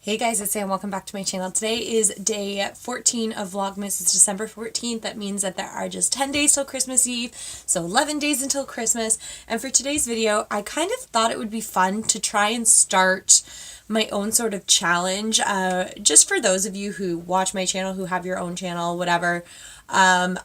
Hey guys, it's Sam. Welcome back to my channel. Today is day 14 of Vlogmas. It's December 14th. That means that there are just 10 days till Christmas Eve, so 11 days until Christmas. And for today's video, I kind of thought it would be fun to try and start my own sort of challenge. Just for those of you who watch my channel, who have your own channel, whatever. I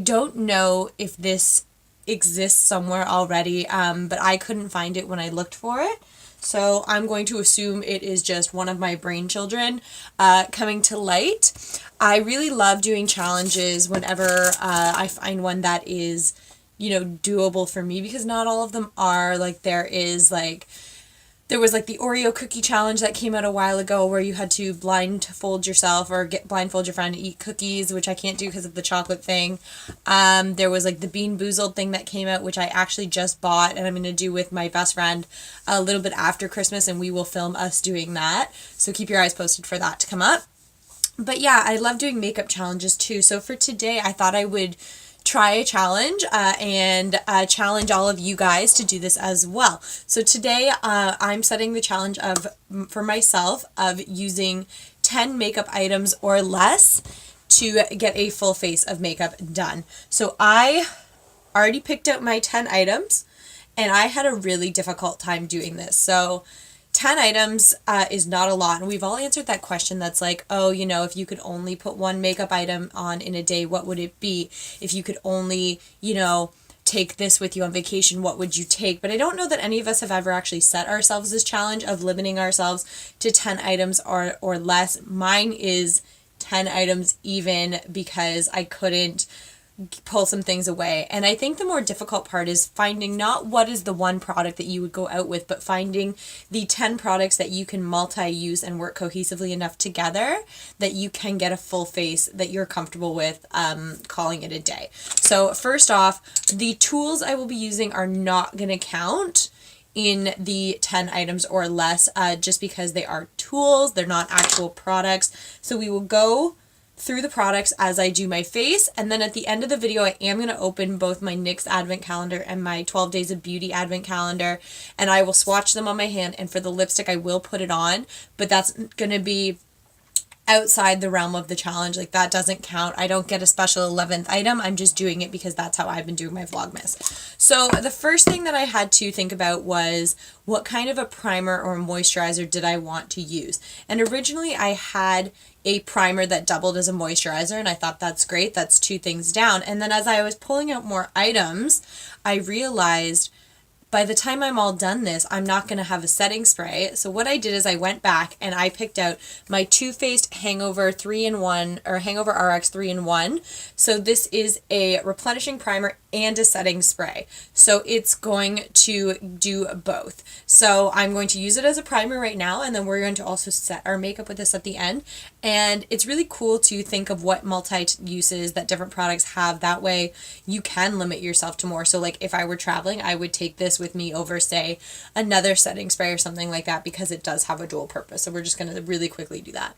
don't know if this exists somewhere already, but I couldn't find it when I looked for it. So I'm going to assume it is just one of my brain children coming to light. I really love doing challenges whenever I find one that is, doable for me, because not all of them are. Like there was the Oreo cookie challenge that came out a while ago where you had to blindfold yourself or blindfold your friend to eat cookies, which I can't do because of the chocolate thing. There was the Bean Boozled thing that came out, which I actually just bought and I'm going to do with my best friend a little bit after Christmas, and we will film us doing that. So keep your eyes posted for that to come up. But yeah, I love doing makeup challenges too. So for today, I thought I would try a challenge and challenge all of you guys to do this as well. So today I'm setting the challenge for myself of using 10 makeup items or less to get a full face of makeup done. So I already picked out my 10 items and I had a really difficult time doing this. So 10 items is not a lot, and we've all answered that question that's like, oh, if you could only put one makeup item on in a day, what would it be? If you could only, take this with you on vacation, what would you take? But I don't know that any of us have ever actually set ourselves this challenge of limiting ourselves to 10 items or less. Mine is 10 items even because I couldn't pull some things away. And I think the more difficult part is finding not what is the one product that you would go out with, but finding the 10 products that you can multi-use and work cohesively enough together that you can get a full face that you're comfortable with calling it a day. So first off, the tools I will be using are not going to count in the 10 items or less just because they are tools. They're not actual products. So we will go through the products as I do my face, and then at the end of the video I am going to open both my NYX advent calendar and my 12 days of beauty advent calendar, and I will swatch them on my hand. And for the lipstick I will put it on, but that's going to be outside the realm of the challenge. That doesn't count. I don't get a special 11th item. I'm just doing it because that's how I've been doing my Vlogmas. So the first thing that I had to think about was what kind of a primer or moisturizer did I want to use. And originally I had a primer that doubled as a moisturizer, and I thought that's great. That's 2 things down. And then as I was pulling out more items, I realized by the time I'm all done this, I'm not going to have a setting spray. So what I did is I went back and I picked out my Too Faced Hangover 3-in-1 or Hangover RX 3-in-1. So this is a replenishing primer and a setting spray. So it's going to do both. So I'm going to use it as a primer right now, and then we're going to also set our makeup with this at the end. And it's really cool to think of what multi-uses that different products have. That way you can limit yourself to more. So if I were traveling, I would take this with me over, say, another setting spray or something like that, because it does have a dual purpose. So we're just going to really quickly do that.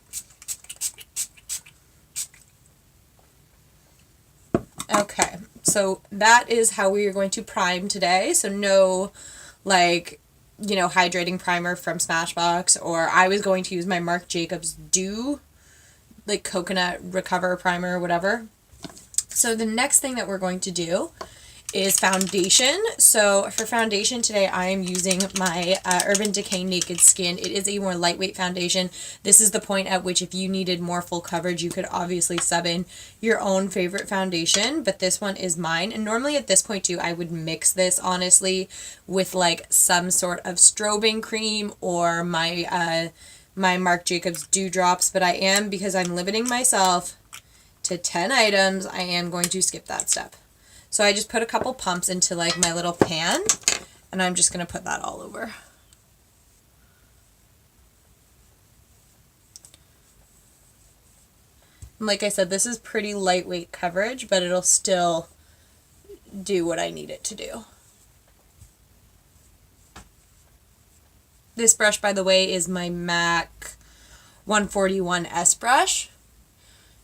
Okay, so that is how we are going to prime today. So no, hydrating primer from Smashbox, or I was going to use my Marc Jacobs Dew, coconut recover primer or whatever. So the next thing that we're going to do is foundation. So for foundation today, I am using my Urban Decay Naked Skin. It is a more lightweight foundation. This is the point at which if you needed more full coverage, you could obviously sub in your own favorite foundation, but this one is mine. And normally at this point too, I would mix this honestly with some sort of strobing cream or my my Marc Jacobs Dew Drops, but I am, because I'm limiting myself to 10 items, I am going to skip that step. So I just put a couple pumps into my little pan, and I'm just going to put that all over. And like I said, this is pretty lightweight coverage, but it'll still do what I need it to do. This brush, by the way, is my MAC 141S brush.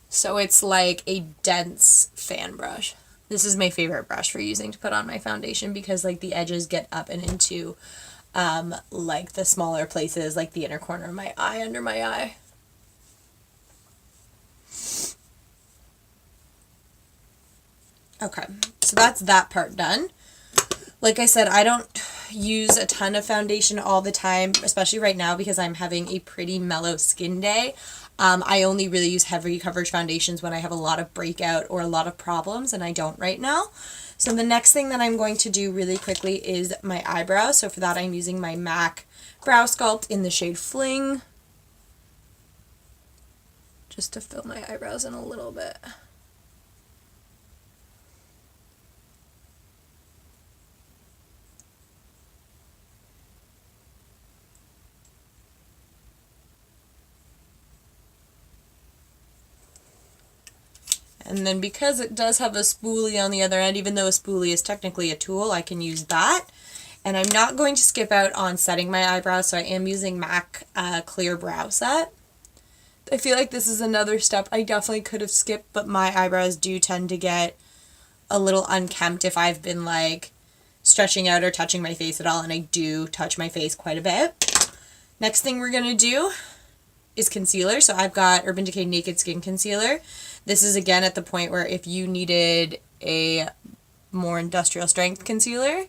So it's like a dense fan brush. This is my favorite brush for using to put on my foundation because the edges get up and into like the smaller places, like the inner corner of my eye, under my eye. Okay, so that's that part done. Like I said, I don't use a ton of foundation all the time, especially right now because I'm having a pretty mellow skin day. I only really use heavy coverage foundations when I have a lot of breakout or a lot of problems, and I don't right now. So the next thing that I'm going to do really quickly is my eyebrows. So for that, I'm using my MAC Brow Sculpt in the shade Fling, just to fill my eyebrows in a little bit. And then because it does have a spoolie on the other end, even though a spoolie is technically a tool, I can use that. And I'm not going to skip out on setting my eyebrows, so I am using MAC Clear Brow Set. I feel like this is another step I definitely could have skipped, but my eyebrows do tend to get a little unkempt if I've been like stretching out or touching my face at all, and I do touch my face quite a bit. Next thing we're going to do is concealer. So I've got Urban Decay Naked Skin Concealer. This is again at the point where if you needed a more industrial strength concealer,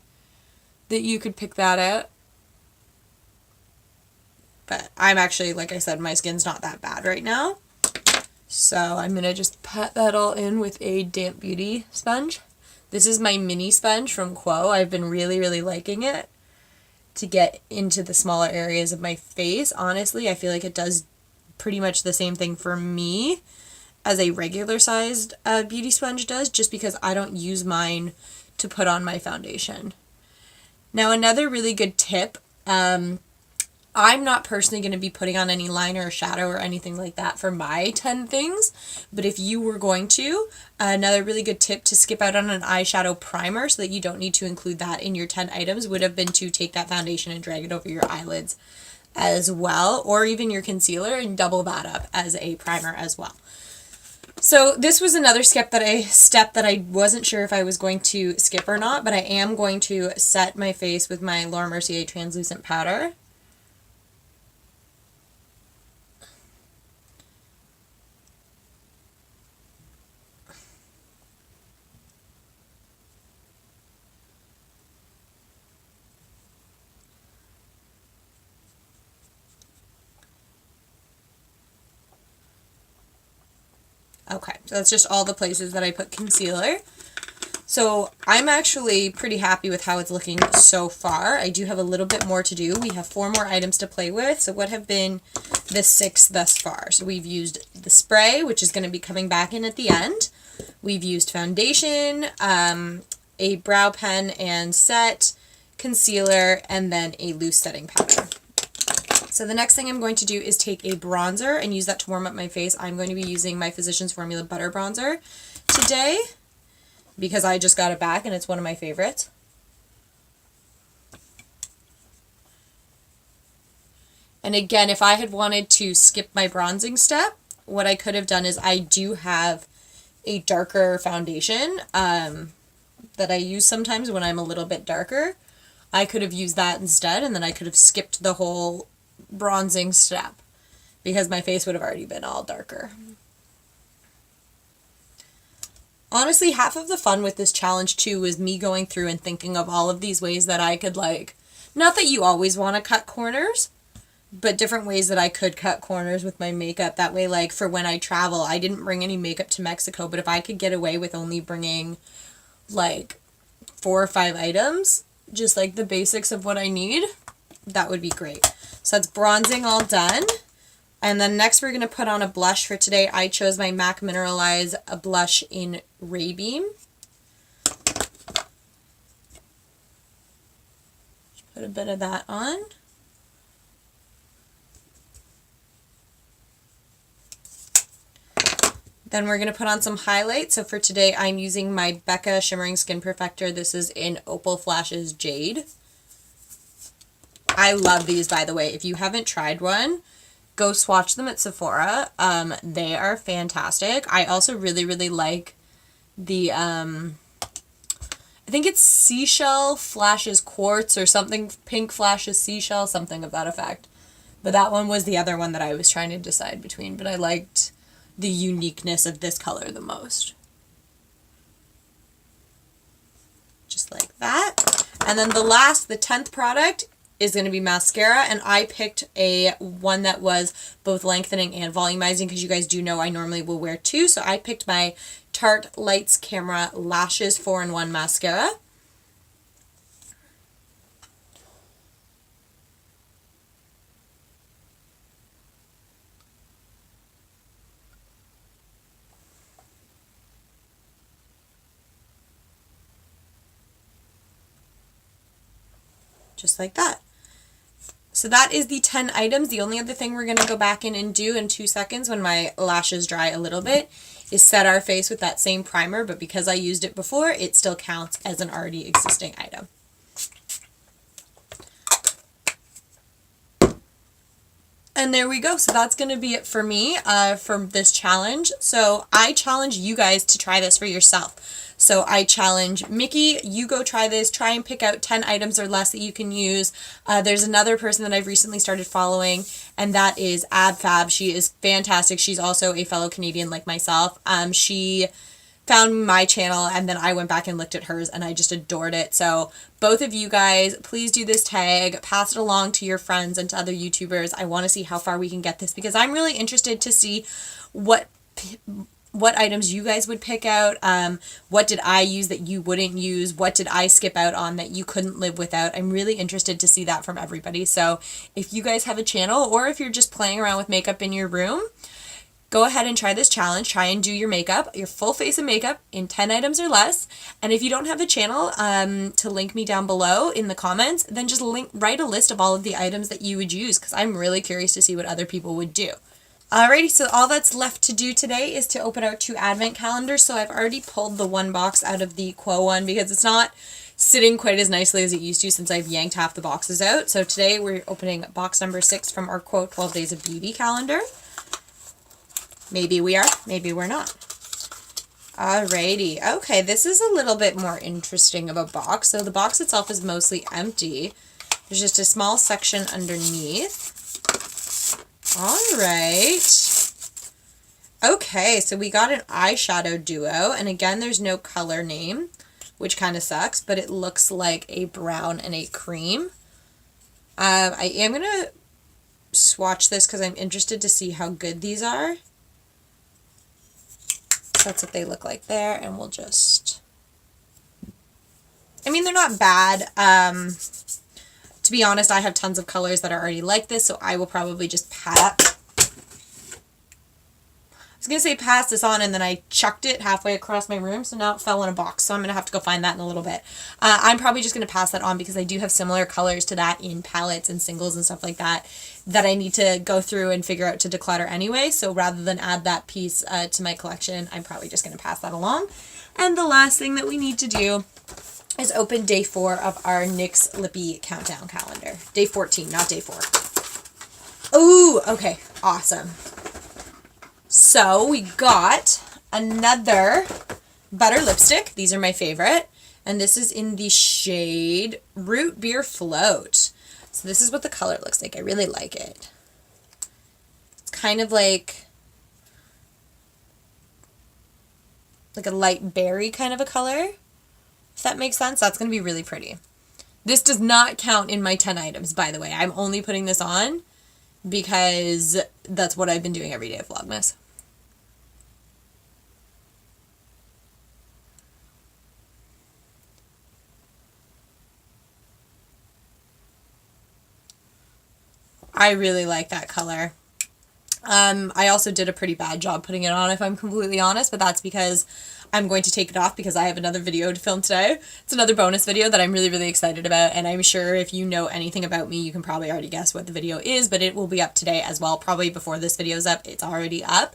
that you could pick that out. But I'm actually, like I said, my skin's not that bad right now. So I'm going to just pat that all in with a damp beauty sponge. This is my mini sponge from Quo. I've been really, really liking it to get into the smaller areas of my face. Honestly, I feel like it does pretty much the same thing for me as a regular sized beauty sponge does, just because I don't use mine to put on my foundation. Now, another really good tip, I'm not personally going to be putting on any liner or shadow or anything like that for my 10 things, but if you were going to, another really good tip to skip out on an eyeshadow primer so that you don't need to include that in your 10 items would have been to take that foundation and drag it over your eyelids as well, or even your concealer, and double that up as a primer as well. So this was another step that I wasn't sure if I was going to skip or not, but I am going to set my face with my Laura Mercier translucent powder. Okay, so that's just all the places that I put concealer. So I'm actually pretty happy with how it's looking so far. I do have a little bit more to do. We have 4 more items to play with. So what have been the 6 thus far? So we've used the spray, which is going to be coming back in at the end. We've used foundation, a brow pen and set, concealer, and then a loose setting powder. So the next thing I'm going to do is take a bronzer and use that to warm up my face. I'm going to be using my Physicians Formula Butter Bronzer today because I just got it back and it's one of my favorites. And again, if I had wanted to skip my bronzing step, what I could have done is I do have a darker foundation that I use sometimes when I'm a little bit darker. I could have used that instead, and then I could have skipped the whole bronzing step because my face would have already been all darker. Honestly, half of the fun with this challenge too was me going through and thinking of all of these ways that I could, like, not that you always want to cut corners, but different ways that I could cut corners with my makeup. That way, like, for when I travel, I didn't bring any makeup to Mexico, but if I could get away with only bringing like 4 or 5 items, just like the basics of what I need, that would be great. So that's bronzing all done. And then next we're going to put on a blush for today. I chose my MAC Mineralize a blush in Ray Beam. Put a bit of that on. Then we're going to put on some highlight. So for today I'm using my Becca Shimmering Skin Perfector. This is in Opal Flashes Jade. I love these, by the way. If you haven't tried one, go swatch them at Sephora. They are fantastic. I also really, really like the I think it's Seashell flashes quartz or something, pink flashes seashell, something of that effect. But that one was the other one that I was trying to decide between, but I liked the uniqueness of this color the most. Just like that. And then the 10th product is going to be mascara, and I picked a one that was both lengthening and volumizing because you guys do know I normally will wear two, so I picked my Tarte Lights Camera Lashes 4-in-1 mascara. Just like that. So that is the 10 items. The only other thing we're going to go back in and do in 2 seconds when my lashes dry a little bit is set our face with that same primer, but because I used it before, it still counts as an already existing item. And there we go. So that's going to be it for me for this challenge. So I challenge you guys to try this for yourself. So I challenge Mickey, you go try this, try and pick out 10 items or less that you can use. There's another person that I've recently started following, and that is AbFab. She is fantastic. She's also a fellow Canadian like myself. She found my channel, and then I went back and looked at hers, and I just adored it. So both of you guys, please do this tag, pass it along to your friends and to other YouTubers. I want to see how far we can get this because I'm really interested to see what items you guys would pick out. What did I use that you wouldn't use? What did I skip out on that you couldn't live without? I'm really interested to see that from everybody. So if you guys have a channel, or if you're just playing around with makeup in your room, go ahead and try this challenge. Try and do your makeup, your full face of makeup in 10 items or less. And if you don't have a channel to link me down below in the comments, then just write a list of all of the items that you would use because I'm really curious to see what other people would do. Alrighty, so all that's left to do today is to open our 2 advent calendars. So I've already pulled the one box out of the Quo one because it's not sitting quite as nicely as it used to since I've yanked half the boxes out. So today we're opening box number 6 from our Quo 12 Days of Beauty calendar. Maybe we are, maybe we're not. Alrighty, okay, this is a little bit more interesting of a box. So the box itself is mostly empty. There's just a small section underneath. Alright. Okay, so we got an eyeshadow duo, and again, there's no color name, which kind of sucks, but it looks like a brown and a cream. I am going to swatch this because I'm interested to see how good these are. So that's what they look like there, and we'll just... I mean, they're not bad. To be honest, I have tons of colors that are already like this, so I will probably just pass this on, and then I chucked it halfway across my room, so now it fell in a box, so I'm going to have to go find that in a little bit. I'm probably just going to pass that on because I do have similar colors to that in palettes and singles and stuff like that that I need to go through and figure out to declutter anyway, so rather than add that piece to my collection, I'm probably just going to pass that along. And the last thing that we need to do is open day 4 of our NYX Lippie countdown calendar. Day 14, not day 4. Ooh, okay, awesome. So we got another butter lipstick. These are my favorite. And this is in the shade Root Beer Float. So this is what the color looks like. I really like it. It's kind of like a light berry kind of a color. If that makes sense, that's going to be really pretty. This does not count in my 10 items, by the way. I'm only putting this on because that's what I've been doing every day of Vlogmas. I really like that color. I also did a pretty bad job putting it on, if I'm completely honest, but that's because I'm going to take it off because I have another video to film today. It's another bonus video that I'm really, really excited about, and I'm sure if you know anything about me, you can probably already guess what the video is, but it will be up today as well. Probably before this video is up, it's already up.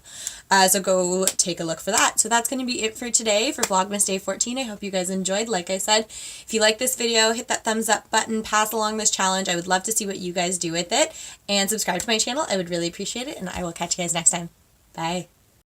So go take a look for that. So that's going to be it for today for Vlogmas Day 14. I hope you guys enjoyed. Like I said, if you like this video, hit that thumbs up button, pass along this challenge. I would love to see what you guys do with it, and subscribe to my channel. I would really appreciate it, and I will catch you guys next time. Bye.